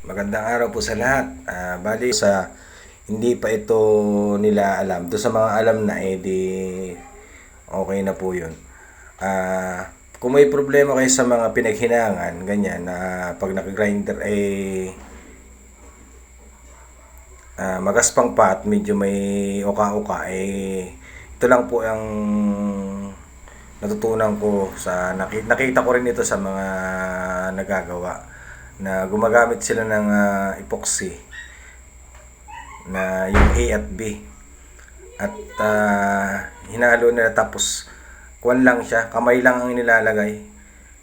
Magandang araw po sa lahat. Bali sa hindi pa ito nila alam. Doon sa mga alam na di okay na po 'yun. Kung may problema kayo sa mga pinaghinangan, ganyan na pag naka-grinder magaspang pa at medyo may uka-uka ito lang po ang natutunan ko sa nakita ko rin ito sa mga nagagawa na gumagamit sila ng epoxy na yung A at B at hinalo nila tapos kuwan lang siya, kamay lang ang nilalagay.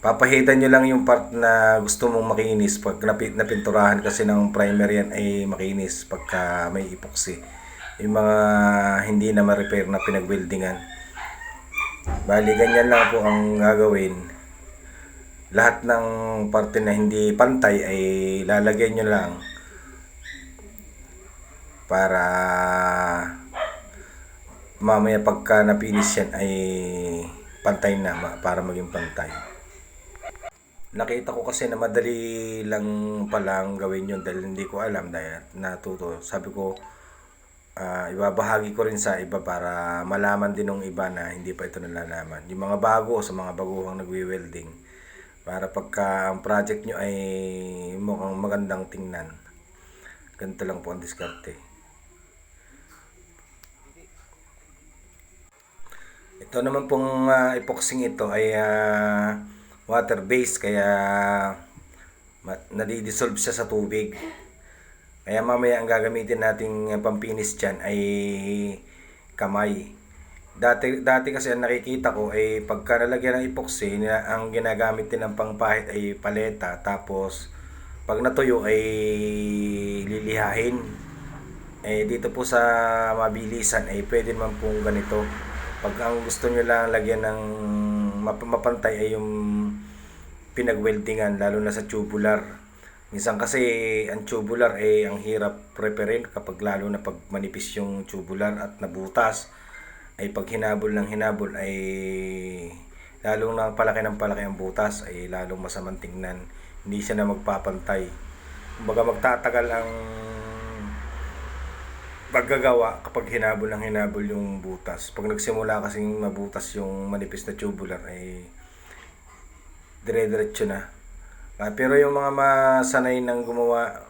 Papahitan nyo lang yung part na gusto mong makinis pag napinturahan kasi ng primer yan ay makinis pagka may epoxy. Yung mga hindi na ma-repair na pinag-weldingan. Bali, ganyan lang po ang gagawin. Lahat ng parte na hindi pantay ay lalagyan nyo lang para mamaya pagka napinis yan ay pantay na para maging pantay. Nakita ko kasi na madali lang palang gawin yun dahil hindi ko alam dahil natuto. Sabi ko, ibabahagi ko rin sa iba para malaman din ng iba na hindi pa ito nalalaman. Yung mga bago sa mga baguhang nagwi-welding para pagka ang project nyo ay mukhang magandang tingnan. Ganito lang po ang diskarte. Ito naman pong epoxy ito ay water-based kaya nadidissolve siya sa tubig. Kaya mamaya ang gagamitin nating pampinis dyan ay kamay. Dati kasi ang nakikita ko ay pagka nalagyan ng epoxy, ang ginagamit din ng pangpahid ay paleta. Tapos pag natuyo ay lilihahin. Dito po sa mabilisan ay pwede man pong ganito. Pag ang gusto nyo lang lagyan ng mapantay ay yung pinag-weldingan lalo na sa tubular. Minsan kasi ang tubular ay ang hirap preparein kapag lalo na pag manipis yung tubular at nabutas ay pag hinabol ng hinabol ay lalong na palaki ng palaki ang butas ay lalong masamang tingnan. Hindi siya na magpapantay. Kumbaga magtatagal ang paggagawa kapag hinabol ng hinabol yung butas. Pag nagsimula kasing mabutas yung manipis na tubular ay dire-diretso na. Pero yung mga masanay ng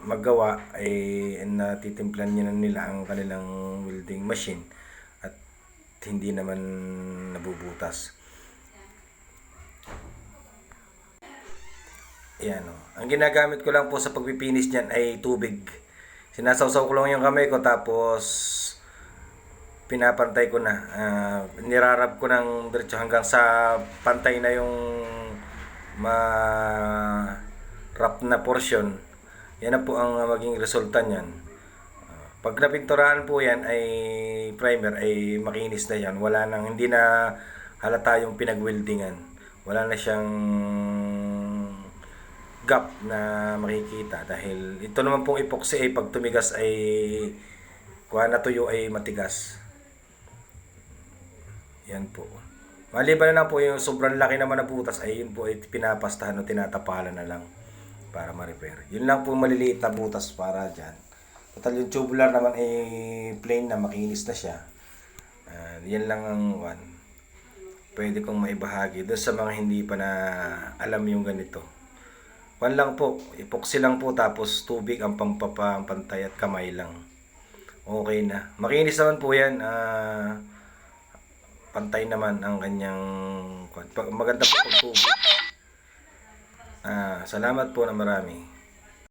maggawa ay natitimplan nila ang kanilang welding machine at hindi naman nabubutas. Yan o. Ang ginagamit ko lang po sa pagpipinis niyan ay tubig. Sinasawsaw ko lang yung kamay ko tapos pinapantay ko na. Nirarab ko ng diretso hanggang sa pantay na yung rap na portion. Yan na po ang maging resulta niyan. Pag napinturahan po yan ay primer ay makinis na yan. Wala nang, hindi na halata yung pinag-weldingan. Wala na siyang gap na makikita dahil ito naman pong epoxy ay pag tumigas ay kuha na tuyo ay matigas. Yan po. Maliban na lang po yung sobrang laki naman na butas ay yun po ay pinapastahan o tinatapalan na lang para ma-repair. Yun lang po maliliit na butas para dyan. Total yung tubular naman ay plain na makinis na siya. Yan lang ang pwede kong maibahagi doon sa mga hindi pa na alam yung ganito. Lang po, epoxy lang po tapos tubig ang pantay at kamay lang. Okay na. Makinis naman po yan. Pantay naman ang kanyang maganda po pag tubig. Salamat po na marami.